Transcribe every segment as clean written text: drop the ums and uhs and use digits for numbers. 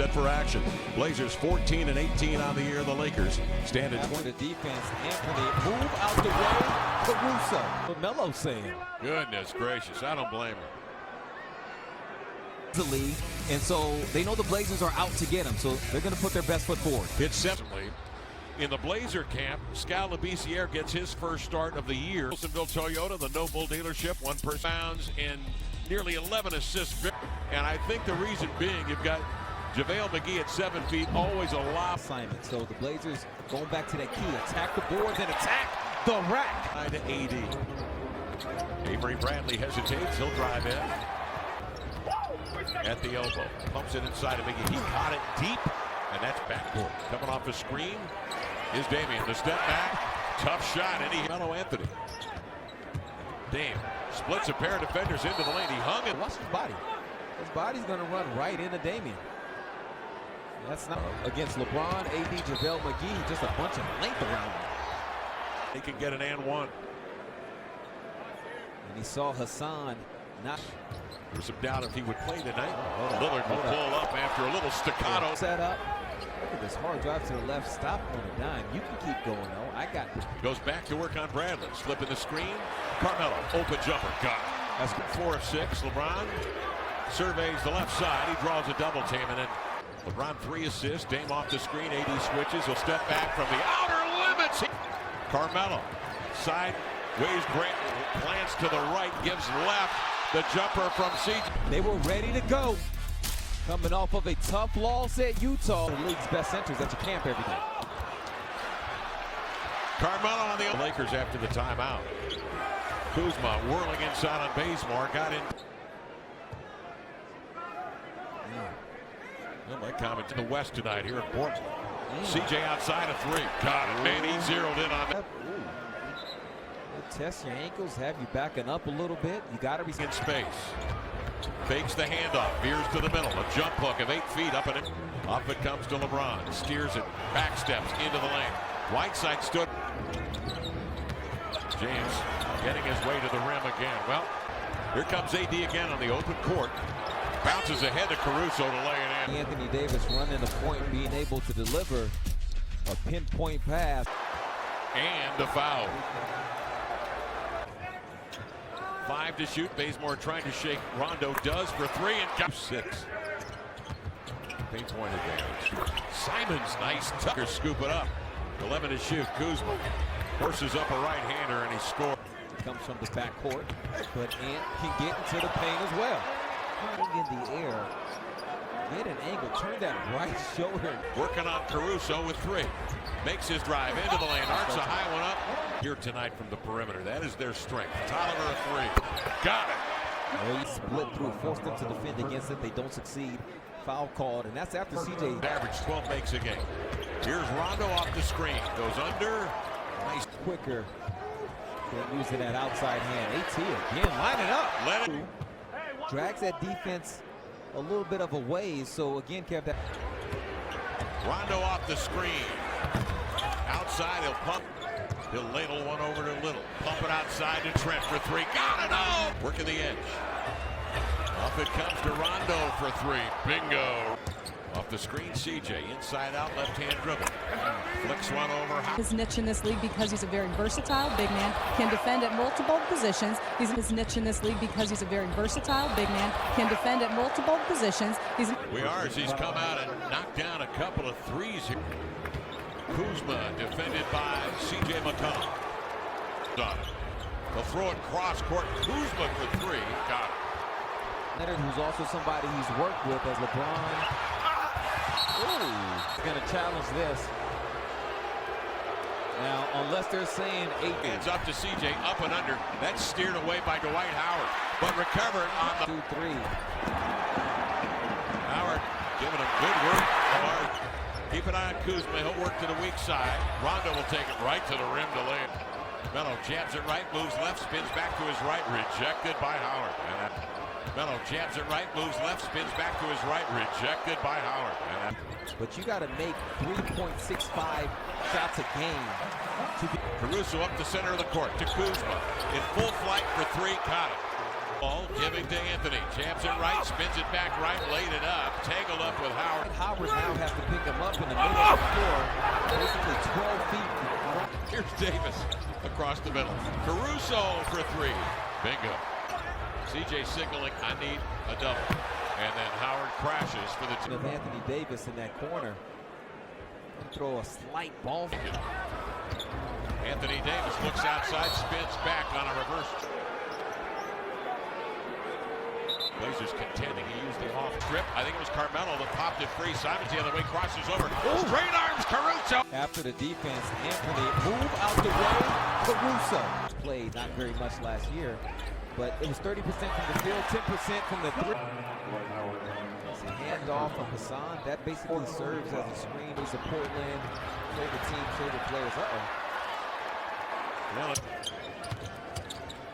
set for action. Blazers 14 and 18 on the year. The Lakers stand at 20. The defense, Anthony, move out the way. Caruso. What Melo's saying. Goodness gracious, I don't blame him. The league, and so they know the Blazers are out to get him, so they're going to put their best foot forward. It's seventhly. In the Blazer camp, Scal Labissiere gets his first start of the year. Wilsonville Toyota, the Noble dealership, 1 per pounds and nearly 11 assists. And I think the reason being, you've got JaVale McGee at 7 feet, always a lot. Assignment. So the Blazers going back to that key, attack the boards and attack the rack. To AD. Avery Bradley hesitates, he'll drive in. At the elbow, pumps it inside of McGee. He caught it deep, and that's backcourt. Coming off the screen is Damian. The step back, tough shot, and Melo Anthony. Dame splits a pair of defenders into the lane. He hung it. Watch his body. His body's going to run right into Damian. That's not against LeBron, AD, JaVale McGee. Just a bunch of length around him. He can get an and one. And he saw Hassan not. There's some doubt if he would play tonight. Lillard will pull up after a little staccato. Set up. Look at this hard drive to the left. Stop on a dime. You can keep going, though. I got this. Goes back to work on Bradley. Slipping the screen. Carmelo. Open jumper. Got it. That's good. 4 of 6. LeBron surveys the left side. He draws a double team. And then LeBron 3 assists. Dame off the screen. AD switches. He'll step back from the outer limits. Carmelo. Sideways grant. Plants to the right. Gives left. The jumper from CJ. They were ready to go. Coming off of a tough loss at Utah. The league's best centers at your camp every day. Carmelo on the Lakers after the timeout. Kuzma whirling inside on Bazemore. Got in. Well, my comment to the West tonight here in Portland. CJ outside of 3. Got it. Man, he zeroed in on that. Test your ankles, have you backing up a little bit. You got to be in space. Fakes the handoff, veers to the middle. A jump hook of 8 feet up and in. Off it comes to LeBron. Steers it, back steps into the lane. Whiteside stood. James getting his way to the rim again. Well, here comes AD again on the open court. Bounces ahead to Caruso to lay it in. Anthony Davis running the point, being able to deliver a pinpoint pass. And a foul. 5 to shoot. Bazemore trying to shake. Rondo does for 3 and got 6. Paint point advantage. Simons, nice. Tucker scoop it up. 11 to shoot. Kuzma forces up a right-hander and he scores. Comes from the backcourt, but Ant can get into the paint as well. In the air, get an angle, turn that right shoulder. Working on Caruso with 3. Makes his drive into the lane. Arcs a high one up. Here tonight from the perimeter. That is their strength. Tolliver a 3. Got it. Well, he split through, forced them to defend against it. They don't succeed. Foul called, and that's after CJ. Average 12 makes a game. Here's Rondo off the screen. Goes under. Nice. Quicker than using that outside hand. AT again, line it up. Let it. Drags that defense a little bit of a ways, so again, kept that. Rondo off the screen. Outside, he'll pump. He'll ladle one over to Little. Pump it outside to Trent for 3. Got it all! Working the edge. Off it comes to Rondo for 3. Bingo. Off the screen, CJ. Inside out, left-hand dribble. Flicks one over. His niche in this league because he's a very versatile big man, can defend at multiple positions. He's his niche in this league because he's a very versatile big man, can defend at multiple positions. He's come out and knocked down a couple of 3s here. Kuzma defended by C.J. McCollum. Done. They'll throw it cross court. Kuzma for 3. Got it. Leonard, who's also somebody he's worked with as LeBron. Ooh, going to challenge this. Now, unless they're saying 8. It's up to C.J. up and under. That's steered away by Dwight Howard, but recovered on the 2-3. Howard giving him good work. Howard. Keep an eye on Kuzma. He'll work to the weak side. Rondo will take it right to the rim to lay it. Melo jabs it right, moves left, spins back to his right, rejected by Howard. Melo jabs it right, moves left, spins back to his right, rejected by Howard. But you got to make 3.65 shots a game. Caruso up the center of the court to Kuzma. In full flight for 3, caught it. Ball giving to Anthony. Jabs it right, spins it back right, laid it up. Tangled up with Howard. Howard now has to pick him up in the middle of the floor. Basically 12 feet. Here's Davis across the middle. Caruso for three. Bingo. CJ signaling, I need a double. And then Howard crashes for the Of Anthony Davis in that corner. Throw a slight ball. Anthony Davis looks outside, spins back on a reverse. Blazers contending. He used the off trip. I think it was Carmelo that popped it free. Simons the other way, crosses over. Straight arms, Caruso. After the defense, Anthony move out the way. Caruso played not very much last year, but it was 30% from the field, 10% from the three. It's a handoff from Hassan. That basically serves as a screen. He's a Portland favorite team, favorite players.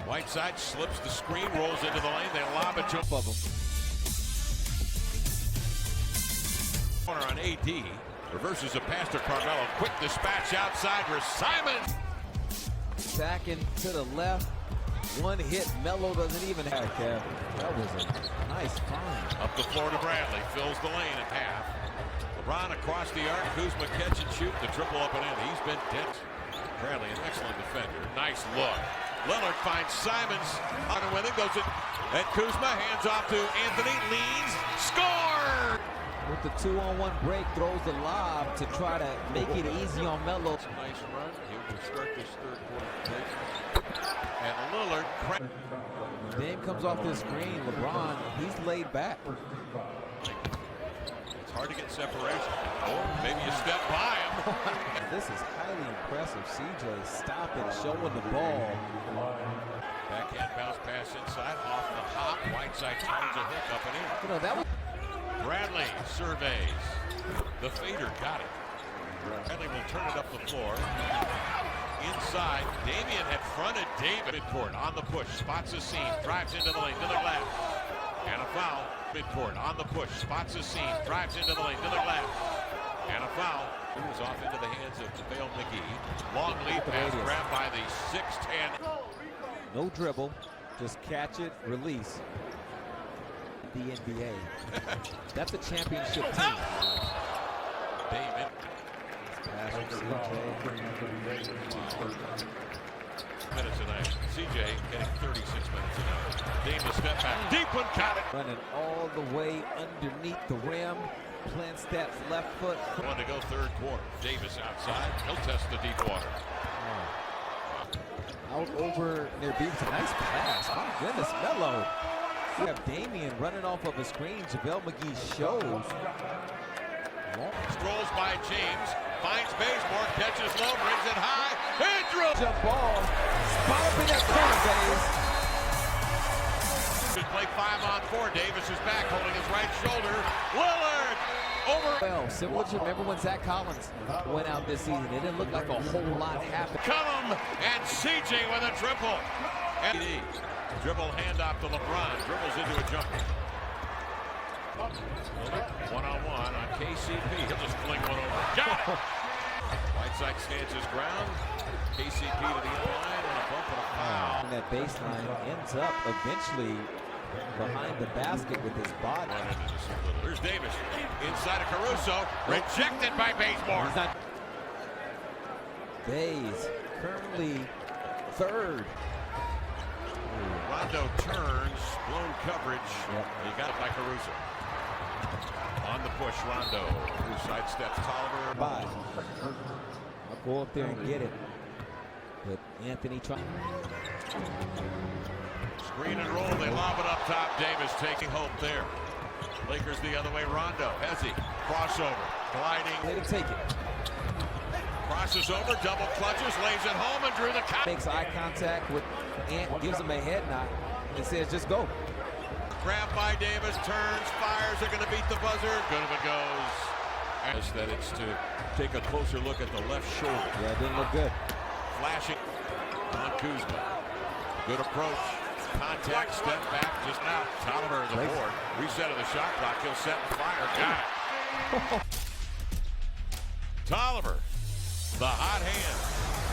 Whiteside slips the screen, rolls into the lane. They lob it to him. Corner on AD. Reverses a pass to Carmelo. Quick dispatch outside for Simon. Sacking to the left. One hit. Melo doesn't even have Kev. That was a nice find. Up the floor to Bradley. Fills the lane at half. LeBron across the arc. Kuzma catch and shoot. The triple up and in. He's been dense. Bradley, an excellent defender. Nice look. Lillard finds Simons on and with it, goes it, and Kuzma hands off to Anthony, leans, score! With the 2-on-1 break, throws the lob to try to make it easy on Melo. Nice run. He will start this third quarter. And Lillard. When Dame comes off this screen, LeBron, he's laid back. It's hard to get separation. Or maybe you step by him. This is highly impressive. CJ stopping, showing the ball. Backhand bounce pass inside, off the hop. Whiteside turns a hook up and in. You know, that was Bradley surveys. The fader got it. Bradley will turn it up the floor. Inside, Damian had fronted David. Midcourt on the push, spots a seam, drives into the lane, to the left. And a foul. Midcourt on the push, spots a seam, drives into the lane, to the left. And a foul. It was off into the hands of JaVale McGee. Long lead pass grabbed by the 6'10". no dribble, just catch it, release. The NBA. That's a championship team. David. Pass from CJ. Minutes a night. CJ getting 36 minutes a night. Dame the step back. Deep one, got it. Running all the way underneath the rim. Plants that left foot. One to go third quarter. Davis outside. He'll test the deep water. Out over near Beats. A nice pass. My goodness, Melo. We have Damian running off of a screen. JaVale McGee shows. Strolls by James. Finds Bazemore. Catches low. Brings it high. And drills. Jump ball. Spot up in that corner, Davis. Play 5-on-4. Davis is back, holding his right shoulder. Lillard over. Well, similar to remember when Zach Collins went out this season. It didn't look like a whole lot happened. Cullum and CJ with a triple. And dribble handoff to LeBron. Dribbles into a jumper. One-on-one on KCP. He'll just fling one over. Got it! Whiteside stands his ground. KCP to the line and a bump and a foul. And that baseline ends up eventually behind the basket with his body. Here's Davis inside of Caruso. Rejected by Bazemore. Bays currently third. Rondo turns, blown coverage. He got it by Caruso. On the push, Rondo. Who sidesteps Tolliver. Bye. I'll go up there and get it. But Anthony trying. Screen and roll. They lob it up top. Davis taking hope there. Lakers the other way. Rondo. Hezzy. Crossover. Gliding. Way to take it. Crosses over. Double clutches. Lays it home and drew the count. Makes eye contact with Ant. Gives him a head nod. And says, just go. Grabbed by Davis, turns, fires, they're going to beat the buzzer. Good if it goes. As that it's to take a closer look at the left shoulder. Yeah, it didn't look good. Flashing on Kuzma. Good approach. Contact, step back, just now. Tolliver the board. Reset of the shot clock. He'll set and fire. Got it. Tolliver, the hot hand.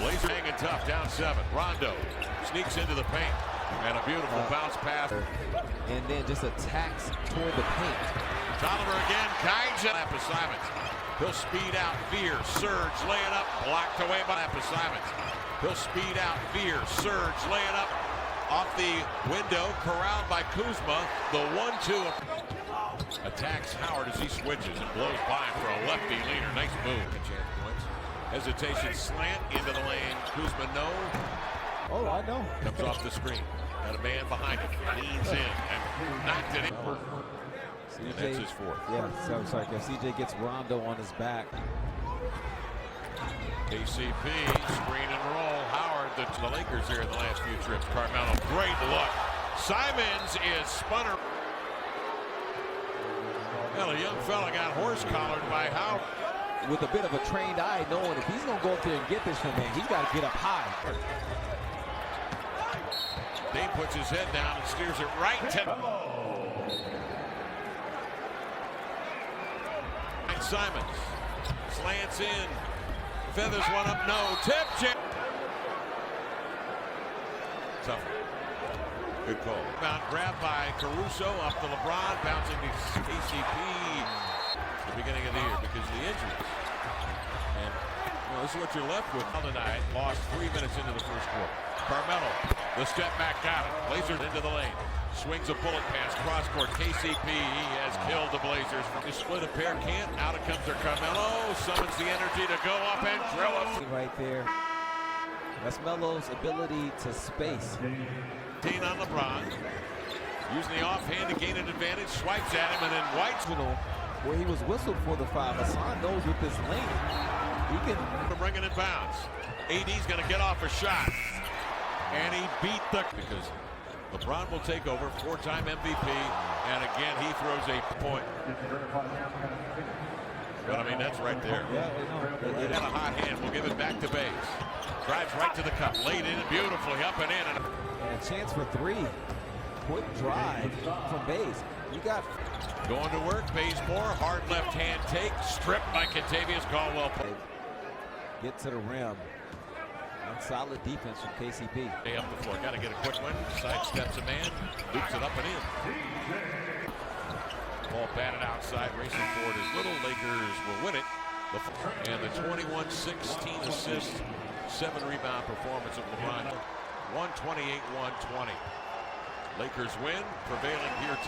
Blazer hanging tough, down 7. Rondo sneaks into the paint. And a beautiful bounce pass. And then just attacks toward the paint. Tolliver again, guides it. Simons. He'll speed out, veer, surge, lay it up, blocked away by Simons. He'll speed out, veer, surge, lay it up, off the window, corralled by Kuzma. The 1-2 attacks Howard as he switches and blows by for a lefty leaner. Nice move. Chance points. Hesitation slant into the lane. Kuzma no. Oh, I know. Comes off the screen. Got a man behind him. Leans in and knocked it in. And that's his fourth. Yeah, sorry. CJ gets Rondo on his back. KCP, screen and roll. Howard, the Lakers here in the last few trips. Carmelo, great look. Simons is spun. Well, a young fella got horse-collared by Howard. With a bit of a trained eye, knowing if he's going to go up there and get this from him, he's got to get up high. Dame puts his head down and steers it right to Simons. Slants in. Feathers one up. No. Tip. Tough. Good call. About grabbed by Caruso. Up to LeBron. Bouncing to KCP. The beginning of the year because of the injuries. And this is what you're left with. Tonight lost 3 minutes into the first quarter. Carmelo. The step back got it. Blazers into the lane. Swings a bullet pass, cross court. KCP, he has killed the Blazers. From split a pair, can't. Out it comes their Carmelo. Summons the energy to go up and drill it. Right there. That's Melo's ability to space. 10 on LeBron. Using the offhand to gain an advantage. Swipes at him and then White's where he was whistled for the foul. Hassan knows with this lane, he can bring it in bounds. AD's going to get off a shot. And he beat the because LeBron will take over, 4-time MVP, and again he throws a point. But I mean that's right there. He had a hot hand. We'll give it back to Bays. Drives right to the cup, laid in beautifully, up and in. And a chance for three. Quick drive from Bays. You got going to work. Bays more hard left hand take, stripped by Kentavious Caldwell. Get to the rim. And solid defense from KCP. Hey, up the floor. Got to get a quick one. Sidesteps a man. Loops it up and in. Ball batted outside. Racing forward is little. Lakers will win it. And the 21-16 assist, 7-rebound performance of LeBron. 128-120. Lakers win. Prevailing here.